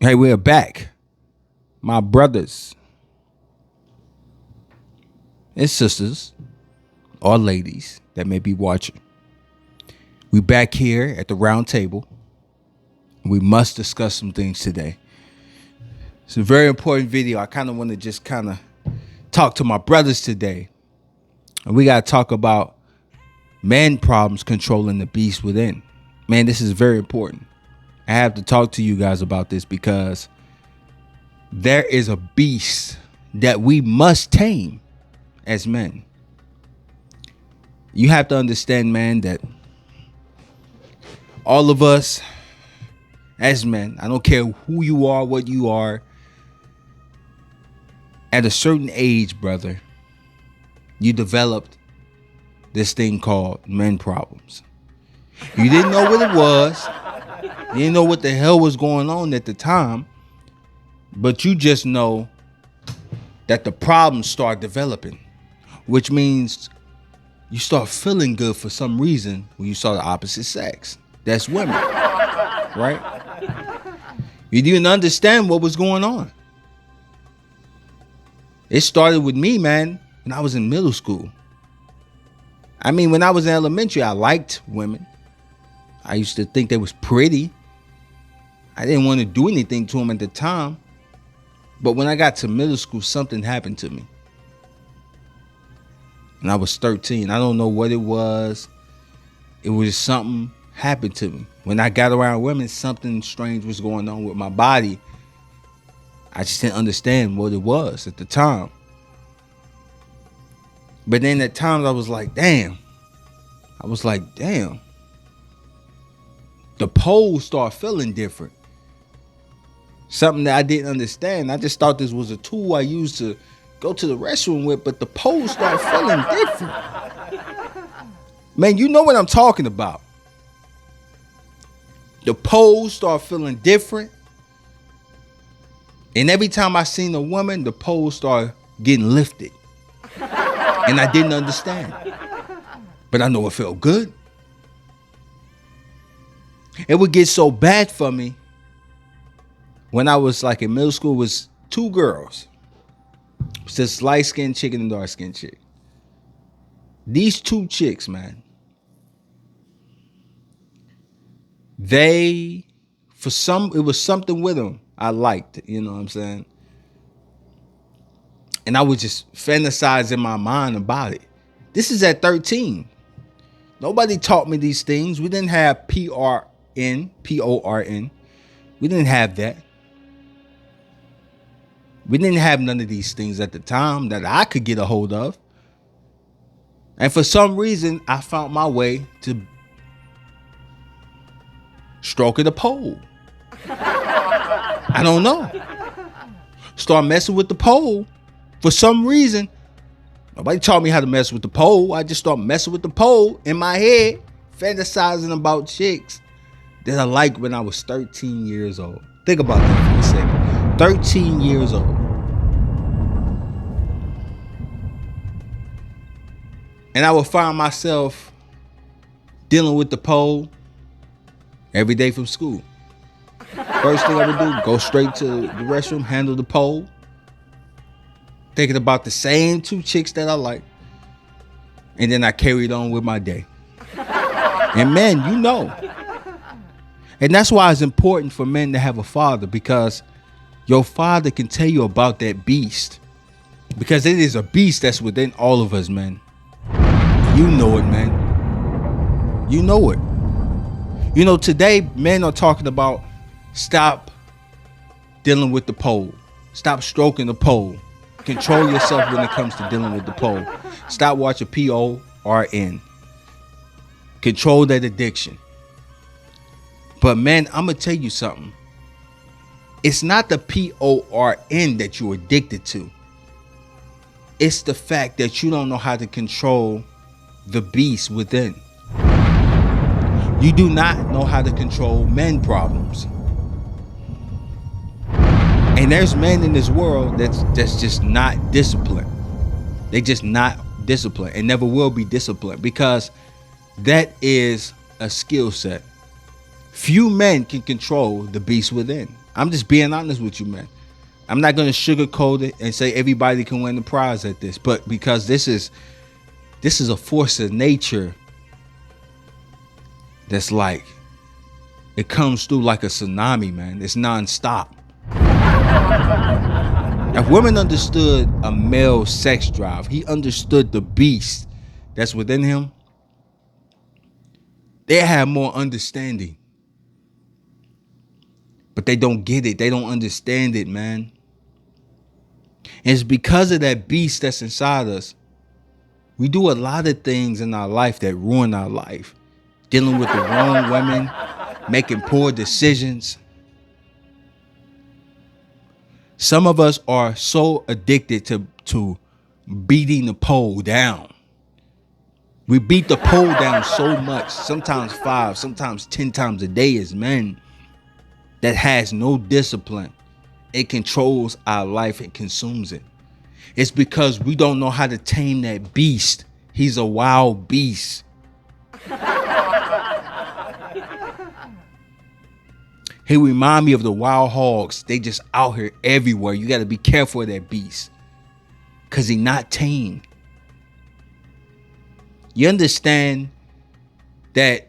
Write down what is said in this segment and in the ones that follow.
Hey, we're back. My brothers and sisters, or ladies that may be watching. We back here at the round table. We must discuss some things today. It's a very important video. I kind of want to just talk to my brothers today. And we got to talk about man problems controlling the beast within. Man, this is very important. I have to talk to you guys about this because there is a beast that we must tame as men. You have to understand, man, that all of us as men, I don't care who you are, what you are, at a certain age, brother, you developed this thing called men problems. You didn't know what it was. You didn't know what the hell was going on at the time. But you just know that the problems start developing, which means you start feeling good for some reason when you saw the opposite sex. That's women, right? You didn't understand what was going on. It started with me, man, when I was in middle school. I mean, when I was in elementary, I liked women. I used to think they was pretty. I didn't want to do anything to them at the time. But when I got to middle school, something happened to me. And I was 13. I don't know what it was. It was just something happened to me. When I got around women, something strange was going on with my body. I just didn't understand what it was at the time. But then at times I was like, damn. The poles start feeling different. Something that I didn't understand. I just thought this was a tool I used to go to the restroom with, but the poles start feeling different. Man, you know what I'm talking about. The poles start feeling different. And every time I seen a woman, the poles start getting lifted. And I didn't understand. But I know it felt good. It would get so bad for me when I was like in middle school. Was two girls. It's this light-skinned chick and a dark-skinned chick. These two chicks, man, it was something with them I liked, you know what I'm saying? And I would just fantasize in my mind about it. This is at 13. Nobody taught me these things. We didn't have PORN. We didn't have that. We didn't have none of these things at the time that I could get a hold of. And for some reason, I found my way to stroking the pole. I don't know. Start messing with the pole. For some reason, nobody taught me how to mess with the pole. I just started messing with the pole in my head, fantasizing about chicks that I liked when I was 13 years old. Think about that for a second. 13 years old. And I would find myself dealing with the pole every day from school. First thing I would do, go straight to the restroom, handle the pole. Thinking about the same two chicks that I like. And then I carried on with my day. And men, you know. And that's why it's important for men to have a father, because your father can tell you about that beast. Because it is a beast that's within all of us, man. You know it, man. You know it. You know, today, men are talking about stop dealing with the pole. Stop stroking the pole. Control yourself when it comes to dealing with the pole. Stop watching PORN. Control that addiction. But man, I'm going to tell you something. It's not the PORN that you're addicted to. It's the fact that you don't know how to control the beast within. You do not know how to control men problems. And there's men in this world that's just not disciplined. They just not disciplined and never will be disciplined, because that is a skill set. Few men can control the beast within. I'm just being honest with you, man. I'm not gonna sugarcoat it and say everybody can win the prize at this, but because this is a force of nature that's like, it comes through like a tsunami, man. It's nonstop. If women understood a male sex drive, he understood the beast that's within him, they have more understanding. But they don't get it. They don't understand it, man. And it's because of that beast that's inside us. We do a lot of things in our life that ruin our life. Dealing with the wrong women, making poor decisions. Some of us are so addicted to beating the pole down. We beat the pole down so much, sometimes 5, sometimes 10 times a day as men, that has no discipline. It controls our life. It consumes it. It's because we don't know how to tame that beast. He's a wild beast. He remind me of the wild hogs. They just out here everywhere. You got to be careful of that beast because he not tamed. You understand that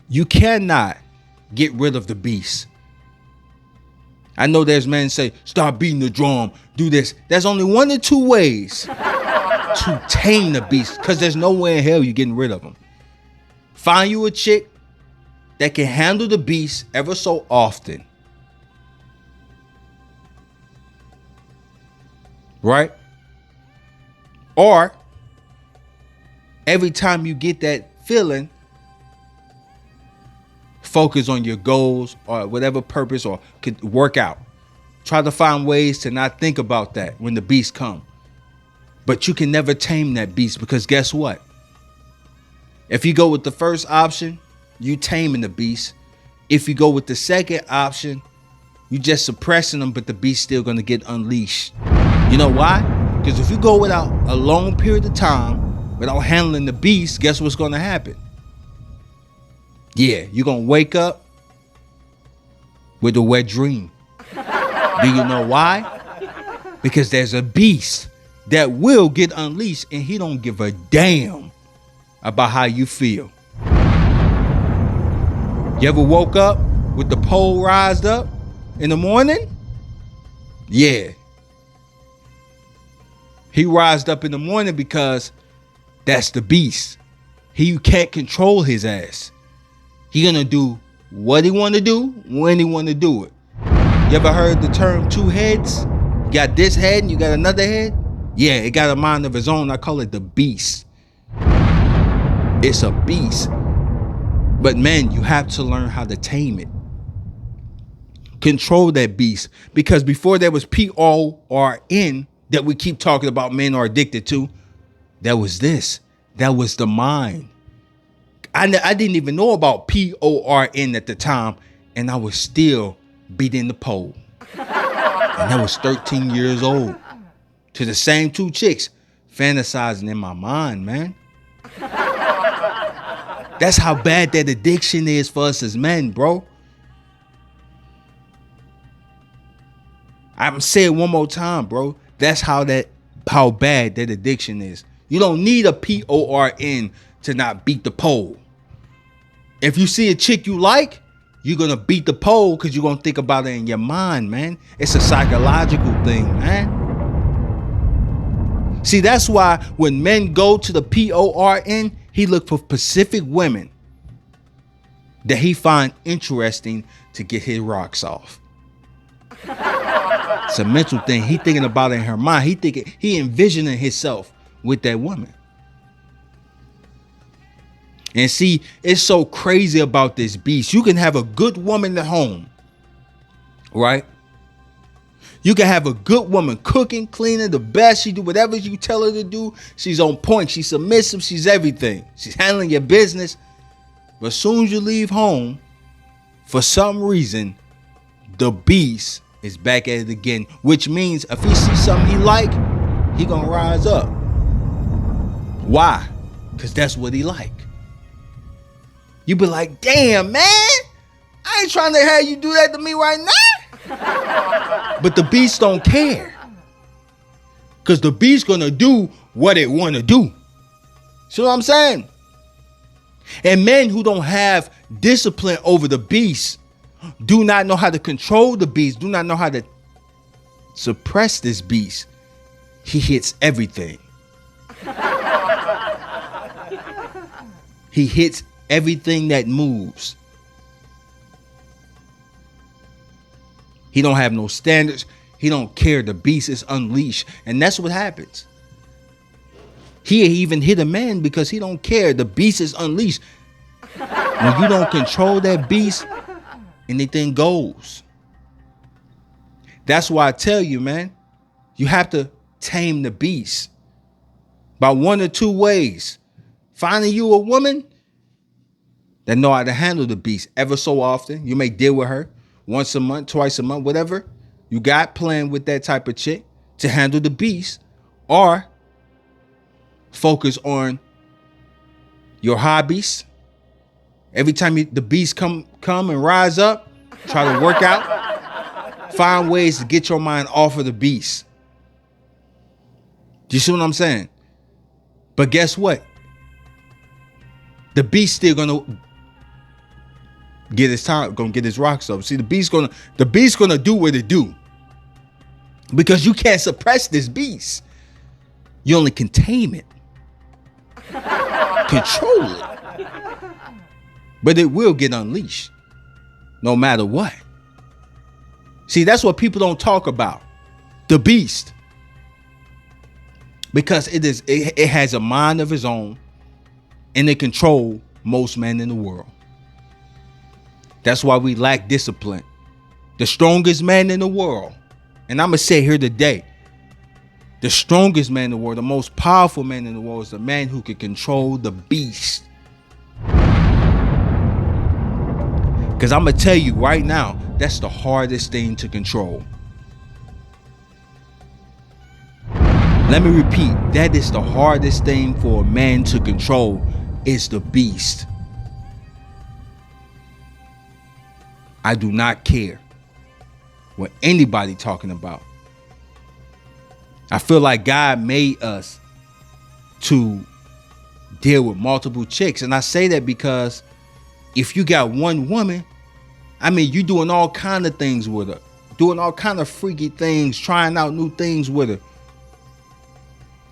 you cannot get rid of the beast. I know there's men say, start beating the drum, do this. There's only 1 or 2 ways to tame the beast, because there's nowhere in hell you're getting rid of him. Find you a chick that can handle the beast ever so often. Right? Or every time you get that feeling, focus on your goals or whatever purpose, or could work out. Try to find ways to not think about that when the beast come. But you can never tame that beast, because guess what? If you go with the first option, you taming the beast. If you go with the second option, you just suppressing them, but the beast still gonna get unleashed. You know why? Because if you go without a long period of time without handling the beast, guess what's gonna happen? Yeah, you're gonna wake up with a wet dream. Do you know why? Because there's a beast that will get unleashed, and he don't give a damn about how you feel. You ever woke up with the pole rised up in the morning? Yeah. He rised up in the morning because that's the beast. He can't control his ass. He gonna do what he want to do when he want to do it. You ever heard the term 2 heads? You got this head and you got another head? Yeah, it got a mind of its own. I call it the beast. It's a beast. But man, you have to learn how to tame it. Control that beast. Because before there was PORN that we keep talking about men are addicted to, there was this. That was the mind. I didn't even know about PORN at the time, and I was still beating the pole. And I was 13 years old. To the same 2 chicks, fantasizing in my mind, man. That's how bad that addiction is for us as men, bro. I'm saying it one more time, bro. That's how bad that addiction is. You don't need a PORN to not beat the pole. If you see a chick you like, you're going to beat the pole because you're going to think about it in your mind, man. It's a psychological thing, man. See, that's why when men go to the PORN, he look for specific women that he find interesting to get his rocks off. It's a mental thing. He thinking about it in her mind. He envisioning himself with that woman. And see, it's so crazy about this beast. You can have a good woman at home, right? You can have a good woman cooking, cleaning, the best. She do whatever you tell her to do. She's on point. She's submissive. She's everything. She's handling your business. But as soon as you leave home, for some reason, the beast is back at it again. Which means if he sees something he like, he gonna rise up. Why? Because that's what he like. You be like, damn, man, I ain't trying to have you do that to me right now. But the beast don't care. Because the beast gonna do what it wanna do. See what I'm saying? And men who don't have discipline over the beast do not know how to control the beast, do not know how to suppress this beast. He hits everything. He hits everything that moves. He don't have no standards. He don't care. The beast is unleashed. And that's what happens. He even hit a man because he don't care. The beast is unleashed. When you don't control that beast, anything goes. That's why I tell you, man, you have to tame the beast by one or two ways. Finding you a woman that know how to handle the beast ever so often. You may deal with her once a month, twice a month, whatever you got playing with that type of chick to handle the beast, or focus on your hobbies. Every time the beast come and rise up, try to work out. Find ways to get your mind off of the beast. Do you see what I'm saying? But guess what? The beast still gonna get his time, gonna get his rocks up. See, the beast gonna do what it do. Because you can't suppress this beast. You only can tame it. Control it. But it will get unleashed. No matter what. See, that's what people don't talk about. The beast. Because it has a mind of its own. And it control most men in the world. That's why we lack discipline. The strongest man in the world, and I'm going to say here today, the strongest man in the world, the most powerful man in the world is the man who can control the beast. Because I'm going to tell you right now, that's the hardest thing to control. Let me repeat, that is the hardest thing for a man to control is the beast. I do not care what anybody talking about. I feel like God made us to deal with multiple chicks. And I say that because if you got one woman, I mean, you doing all kind of things with her, doing all kind of freaky things, trying out new things with her.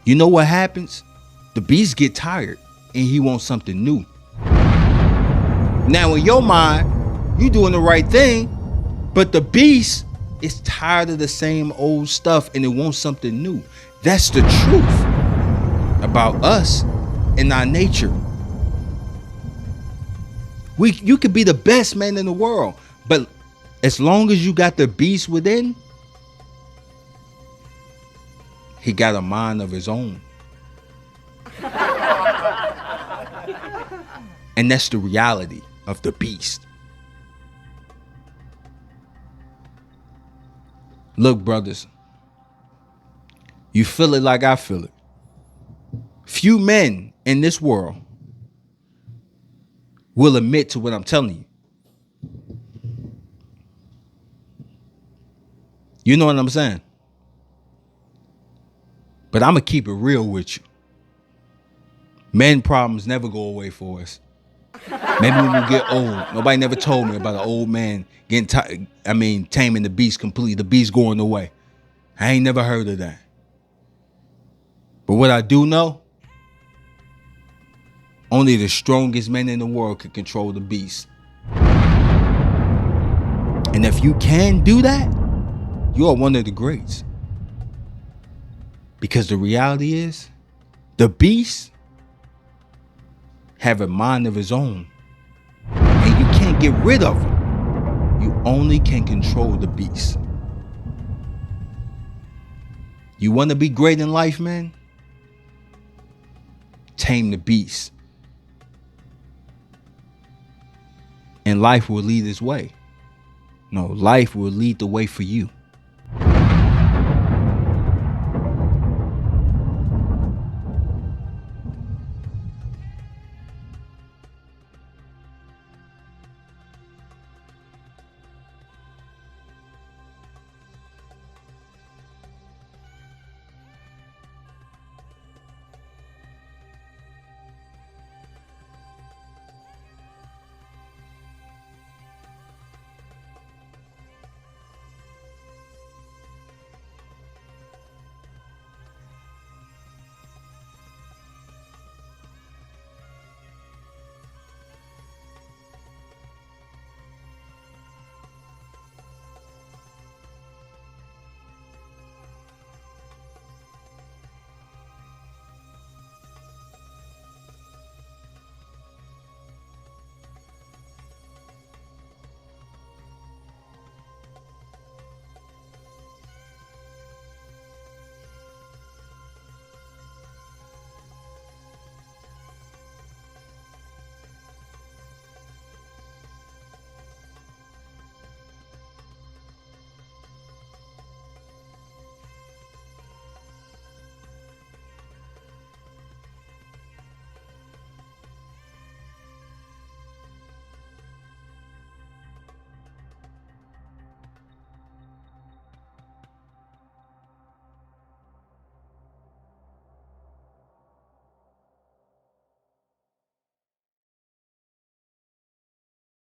You know what happens? The beast get tired and he wants something new. Now in your mind, you doing the right thing, but the beast is tired of the same old stuff and it wants something new. That's the truth about us and our nature. You could be the best man in the world, but as long as you got the beast within, he got a mind of his own. And that's the reality of the beast. Look, brothers, you feel it like I feel it. Few men in this world will admit to what I'm telling you. You know what I'm saying? But I'm going to keep it real with you. Men problems never go away for us. Maybe when we get old. Nobody never told me about an old man taming the beast completely. The beast going away. I ain't never heard of that. But what I do know, only the strongest men in the world can control the beast. And if you can do that, you are one of the greats. Because the reality is, the beast have a mind of his own. And you can't get rid of him. You only can control the beast. You want to be great in life, man? Tame the beast. And life will lead its way. No, life will lead the way for you.